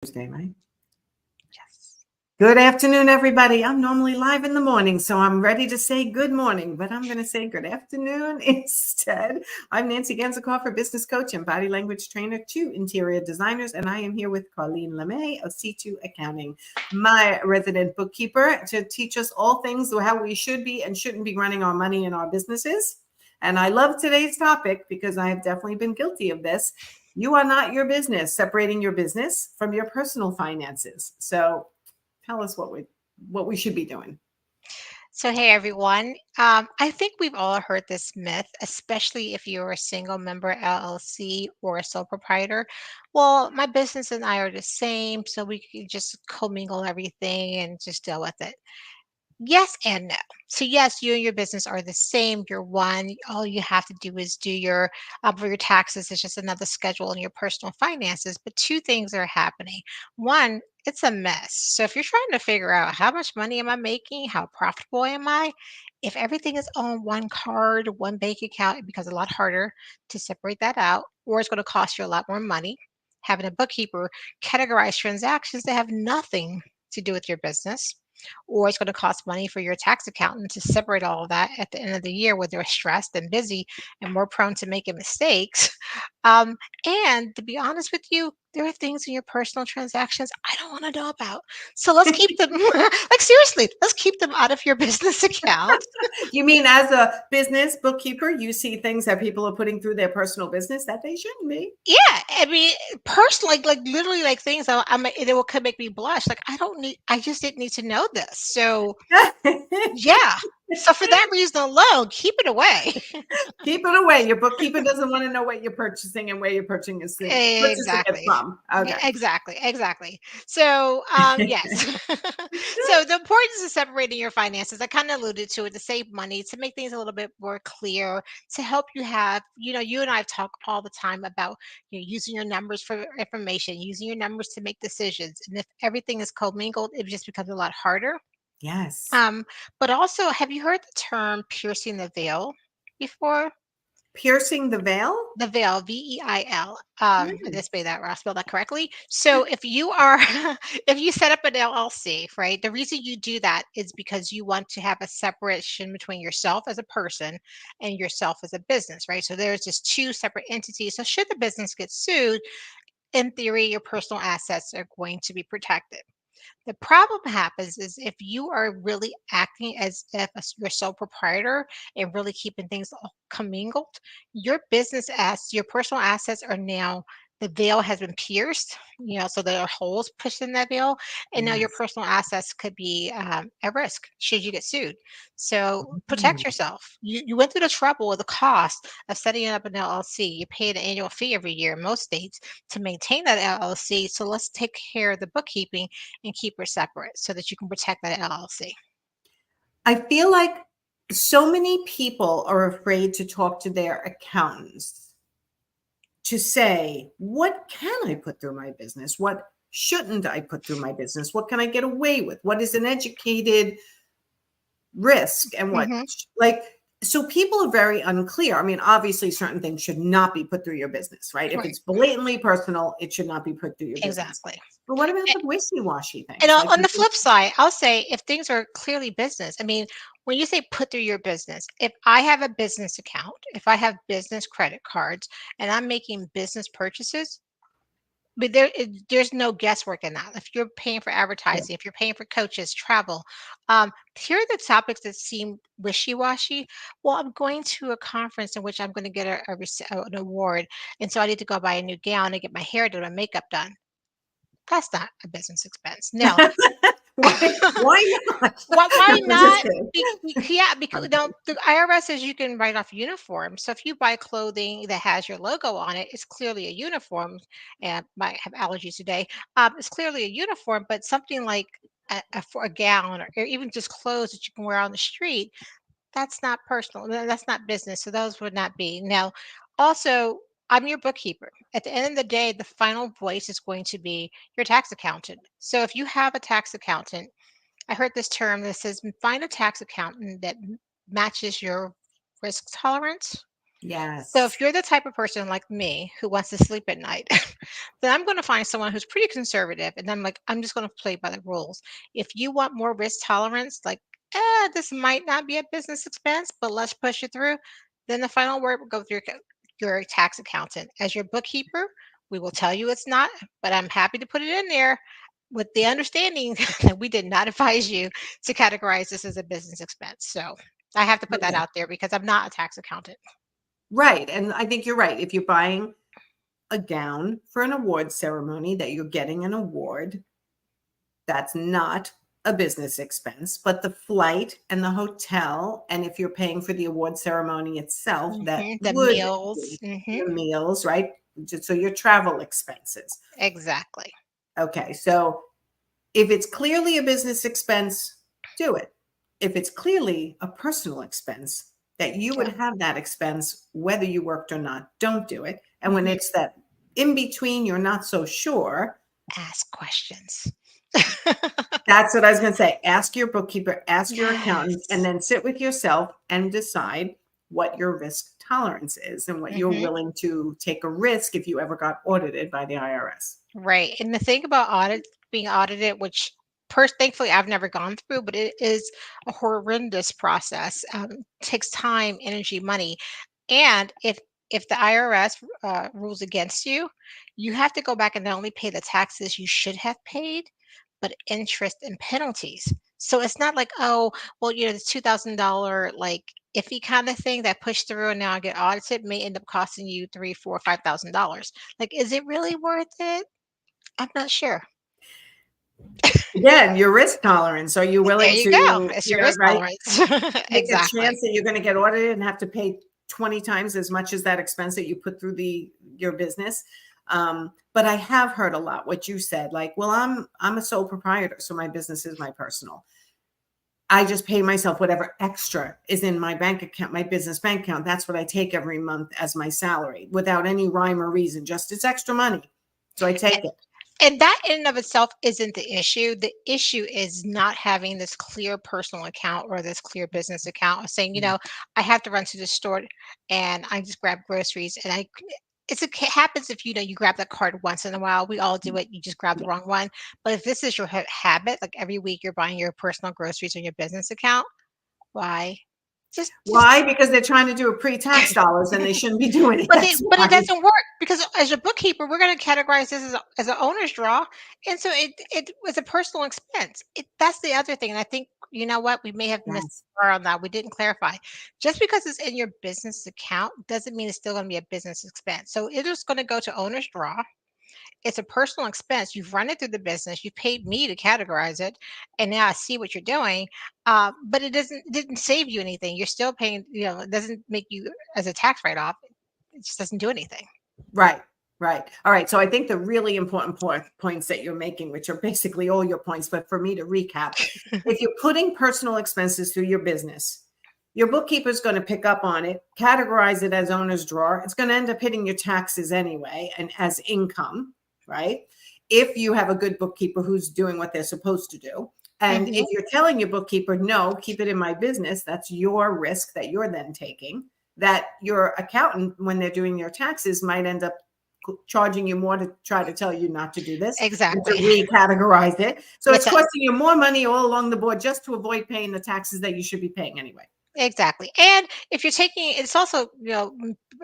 Thursday, right? Yes. Good afternoon, everybody. I'm normally live in the morning, so I'm ready to say good morning, but I'm going to say good afternoon instead. I'm Nancy Ganzekaufer, business coach and body language trainer to interior designers, and I am here with Carleen Lamay of C2 Accounting, my resident bookkeeper, to teach us all things how we should be and shouldn't be running our money in our businesses. And I love today's topic because I have definitely been guilty of this. You are not your business, separating your business from your personal finances. So tell us what we should be doing. So, hey everyone. I think we've all heard this myth, especially if you're a single member LLC or a sole proprietor. Well, my business and I are the same, so we can just commingle everything and just deal with it. Yes and no. So yes, you and your business are the same. You're one. All you have to do is do your for your taxes. It's just another schedule in your personal finances. But two things are happening. One, it's a mess. So if you're trying to figure out how much money am I making, how profitable am I, if everything is on one card, one bank account, it becomes a lot harder to separate that out, or it's going to cost you a lot more money. Having a bookkeeper categorize transactions that have nothing to do with your business, or it's going to cost money for your tax accountant to separate all of that at the end of the year where they're stressed and busy and more prone to making mistakes. Um, and to be honest with you, there are things in your personal transactions I don't want to know about. So let's keep them, like seriously, let's keep them out of your business account. You mean as a business bookkeeper, you see things that people are putting through their personal business that they shouldn't be? Yeah, I mean, personally, like literally, like things it will could make me blush. Like I don't need, I just didn't need to know this. So yeah, so for that reason alone, keep it away. Keep it away. Your bookkeeper doesn't want to know what you're purchasing and where you're purchasing it Exactly. from. Okay. Exactly. So, yes. So the importance of separating your finances, I kind of alluded to it, to save money, to make things a little bit more clear, to help you have, you and I talk all the time about using your numbers for information, using your numbers to make decisions. And if everything is commingled, it just becomes a lot harder. Yes. Um, but also, have you heard the term piercing the veil before? Piercing the veil? The veil, VEIL. I Hmm. just made that, I spelled that correctly. So if you are, if you set up an LLC, right, the reason you do that is because you want to have a separation between yourself as a person and yourself as a business, right? So there's just two separate entities. So should the business get sued, in theory, your personal assets are going to be protected. The problem happens is if you are really acting as if you're a sole proprietor and really keeping things all commingled, your personal assets are now, the veil has been pierced, so there are holes pushed in that veil, and now your Yes. personal assets could be at risk should you get sued. So Mm. protect yourself. You went through the trouble or the cost of setting up an LLC. You pay an annual fee every year in most states to maintain that LLC. So let's take care of the bookkeeping and keep her separate so that you can protect that LLC. I feel like so many people are afraid to talk to their accountants to say, what can I put through my business? What shouldn't I put through my business? What can I get away with? What is an educated risk and what, Hmm. like, so people are very unclear. I mean, obviously certain things should not be put through your business, right? If Right. it's blatantly personal, it should not be put through your business. Exactly. But what about A- the wishy-washy And things on like on the flip side, I'll say if things are clearly business, I mean, when you say put through your business, if I have a business account, if I have business credit cards, and I'm making business purchases, but there's no guesswork in that. If you're paying for yeah, advertising, if you're paying for coaches, travel, here are the topics that seem wishy-washy. Well, I'm going to a conference in which I'm going to get an award, and so I need to go buy a new gown and get my hair done, my makeup done. That's not a business expense. No. why not? Why I'm just not? kidding. Yeah, because now the IRS says you can write off uniform. So if you buy clothing that has your logo on it, it's clearly a uniform. And might have allergies today. It's clearly a uniform, but something like for a gown or even just clothes that you can wear on the street, that's not personal. That's not business. So those would not be. Now, also, I'm your bookkeeper. At the end of the day, the final voice is going to be your tax accountant. So if you have a tax accountant, I heard this term that says find a tax accountant that matches your risk tolerance. So if Yes. you're the type of person like me who wants to sleep at night, then I'm going to find someone who's pretty conservative. And I'm like, I'm just going to play by the rules. If you want more risk tolerance, like, this might not be a business expense, but let's push it through, then the final word will go through your tax accountant. As your bookkeeper, we will tell you it's not, but I'm happy to put it in there with the understanding that we did not advise you to categorize this as a business expense. So I have to put that Okay. out there because I'm not a tax accountant. Right. And I think you're right. If you're buying a gown for an award ceremony that you're getting an award, that's not a business expense, but the flight and the hotel, and if you're paying for the award ceremony itself, that The would meals. be the meals, right? Just so your travel expenses. Exactly. Okay, so if it's clearly a business expense, do it. If it's clearly a personal expense, that you would Yeah. have that expense whether you worked or not, don't do it. And when Mhm. it's that in between, you're not so sure, Ask questions. that's what I was going to say. Ask your bookkeeper, ask your accountant, and Yes. then sit with yourself and decide what your risk tolerance is and what you're Mhm. willing to take a risk if you ever got audited by the IRS. Right, and the thing about being audited, which thankfully I've never gone through, but it is a horrendous process. Takes time, energy, money, and if the IRS rules against you, you have to go back and not only pay the taxes you should have paid, but interest and penalties. So it's not like, oh, well, the $2,000 like iffy kind of thing that pushed through and now I get audited may end up costing you three, four, $5,000. Like, is it really worth it? I'm not sure. Again, your risk tolerance. Are you There willing you to, go. It's your risk right? tolerance. Take a Exactly. chance that you're going to get audited and have to pay 20 times as much as that expense that you put through your business. But I have heard a lot what you said, like, well, I'm a sole proprietor, so my business is my personal. I just pay myself whatever extra is in my bank account, my business bank account. That's what I take every month as my salary without any rhyme or reason. Just it's extra money. So I take it. And that in and of itself isn't the issue. The issue is not having this clear personal account or this clear business account of saying, Yeah. I have to run to the store and I just grab groceries and it happens if you grab that card once in a while. We all do it. You just grab the Yeah. wrong one. But if this is your habit, like every week you're buying your personal groceries on your business account, why? Just Why? Because they're trying to do a pre-tax dollars and they shouldn't be doing it. That's But it why. doesn't work because as a bookkeeper, we're going to categorize this as an owner's draw, and so it was a personal expense. That's the other thing, and I think you know what we may have missed Yes. the bar on that. We didn't clarify. Just because it's in your business account doesn't mean it's still going to be a business expense. So it is going to go to owner's draw. It's a personal expense. You've run it through the business. You paid me to categorize it, and now I see what you're doing. But it didn't save you anything. You're still paying. It doesn't make you as a tax write off. It just doesn't do anything. Right. Right. All right. So I think the really important points that you're making, which are basically all your points, but for me to recap, if you're putting personal expenses through your business, your bookkeeper is going to pick up on it, categorize it as owner's drawer. It's going to end up hitting your taxes anyway and as income, right? If you have a good bookkeeper who's doing what they're supposed to do. And if Mhm. you're telling your bookkeeper, no, keep it in my business, that's your risk that you're then taking. That your accountant, when they're doing your taxes, might end up charging you more to try to tell you not to do this and to Exactly. recategorize it. So it's Which costing you more money all along the board just to avoid paying the taxes that you should be paying anyway. exactly. And if you're taking it's also,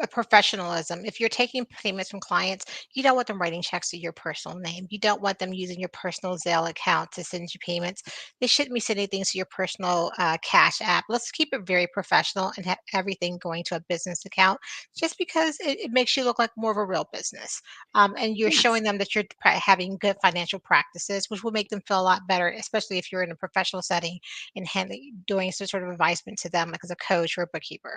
a professionalism. If you're taking payments from clients, you don't want them writing checks to your personal name. You don't want them using your personal Zelle account to send you payments. They shouldn't be sending things to your personal cash app. Let's keep it very professional and have everything going to a business account just because it makes you look like more of a real business. And you're Yes. showing them that you're having good financial practices, which will make them feel a lot better, especially if you're in a professional setting and doing some sort of advisement to them, like as a coach or a bookkeeper.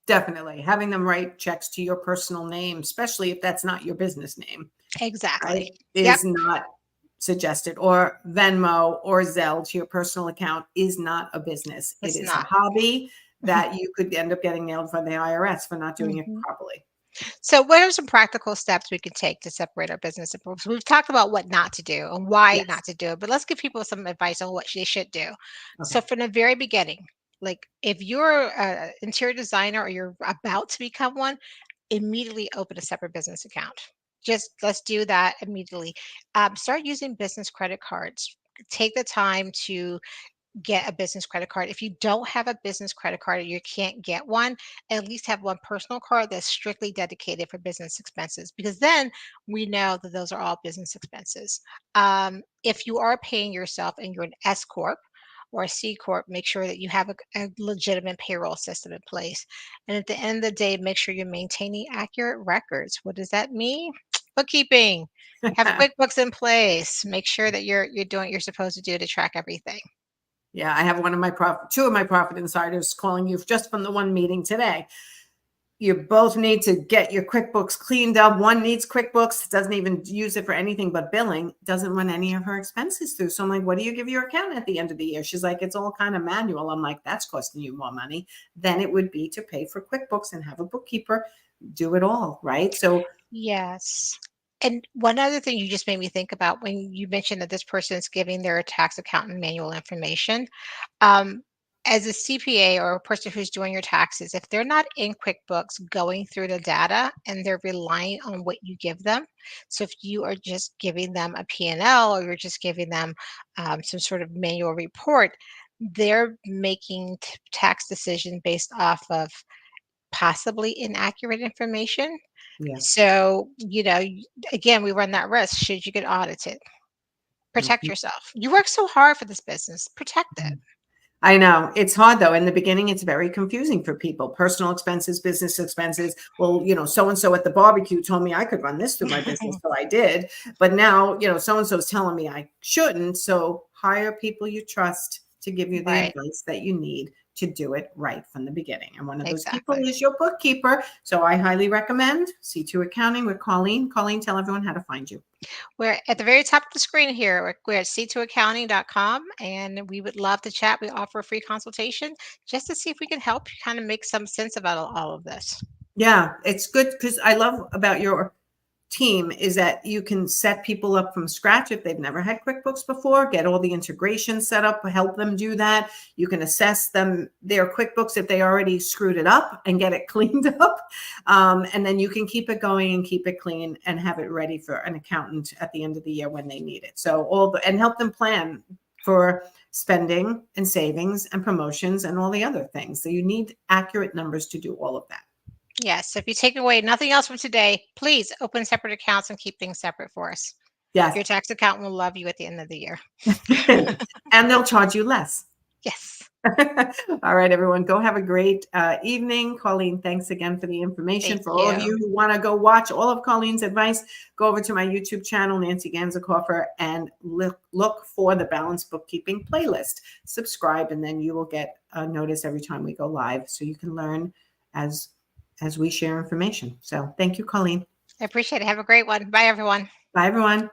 Definitely. Having them write checks to your personal name, especially if that's not your business name, right, Exactly. Yep, is not suggested. Or Venmo or Zelle to your personal account is not a business. It it's is a not. hobby that you could end up getting nailed from the IRS for not doing it Mhm. properly. So, what are some practical steps we can take to separate our business and personal? We've talked about what not to do and why Yes. not to do it, but let's give people some advice on what they should do. So, Okay. from the very beginning, Like if you're an interior designer or you're about to become one, immediately open a separate business account. Just let's do that immediately. Start using business credit cards. Take the time to get a business credit card. If you don't have a business credit card or you can't get one, at least have one personal card that's strictly dedicated for business expenses, because then we know that those are all business expenses. If you are paying yourself and you're an S Corp or a C Corp, make sure that you have a legitimate payroll system in place. And at the end of the day, make sure you're maintaining accurate records. What does that mean? Bookkeeping. Have QuickBooks in place. Make sure that you're doing what you're supposed to do to track everything. Yeah, I have two of my profit insiders calling you just from the one meeting today. You both need to get your QuickBooks cleaned up. One needs QuickBooks, doesn't even use it for anything but billing, doesn't run any of her expenses through. So I'm like, what do you give your accountant at the end of the year? She's like, it's all kind of manual. I'm like, that's costing you more money than it would be to pay for QuickBooks and have a bookkeeper do it all, right? So Yes. And one other thing you just made me think about when you mentioned that this person is giving their tax accountant manual information. Um, as a CPA or a person who's doing your taxes, if they're not in QuickBooks going through the data and they're relying on what you give them, so if you are just giving them a P&L or you're just giving them some sort of manual report, they're making tax decisions based off of possibly inaccurate information. yeah. So, again, we run that risk should you get audited. Protect Mhm. yourself. You work so hard for this business, protect it. I know it's hard though. In the beginning, it's very confusing for people. Personal expenses, business expenses. Well, so and so at the barbecue told me I could run this through my business, so I did. But now, so and so is telling me I shouldn't. So hire people you trust to give you the Right, advice that you need to do it right from the beginning. And one of those people exactly. is your bookkeeper. So I highly recommend C2 Accounting with Carleen. Carleen, tell everyone how to find you. We're at the very top of the screen here. We're at c2accounting.com, and we would love to chat. We offer a free consultation just to see if we can help you kind of make some sense about all of this. Yeah, it's good because I love about your team is that you can set people up from scratch if they've never had QuickBooks before, get all the integration set up, help them do that. You can assess them their QuickBooks if they already screwed it up and get it cleaned up. And then you can keep it going and keep it clean and have it ready for an accountant at the end of the year when they need it. So and help them plan for spending and savings and promotions and all the other things. So you need accurate numbers to do all of that. Yes. So if you take away nothing else from today, please open separate accounts and keep things separate for us. Yes. Your tax accountant will love you at the end of the year. And they'll charge you less. Yes. All right, everyone, go have a great evening. Colleen, thanks again for the information. Thank For all of you. you who want to go watch all of Colleen's advice, go over to my YouTube channel, Nancy Ganzekaufer, and look for the Balanced Bookkeeping playlist. Subscribe, and then you will get a notice every time we go live, so you can learn as we share information. So thank you, Colleen. I appreciate it. Have a great one. Bye, everyone. Bye, everyone.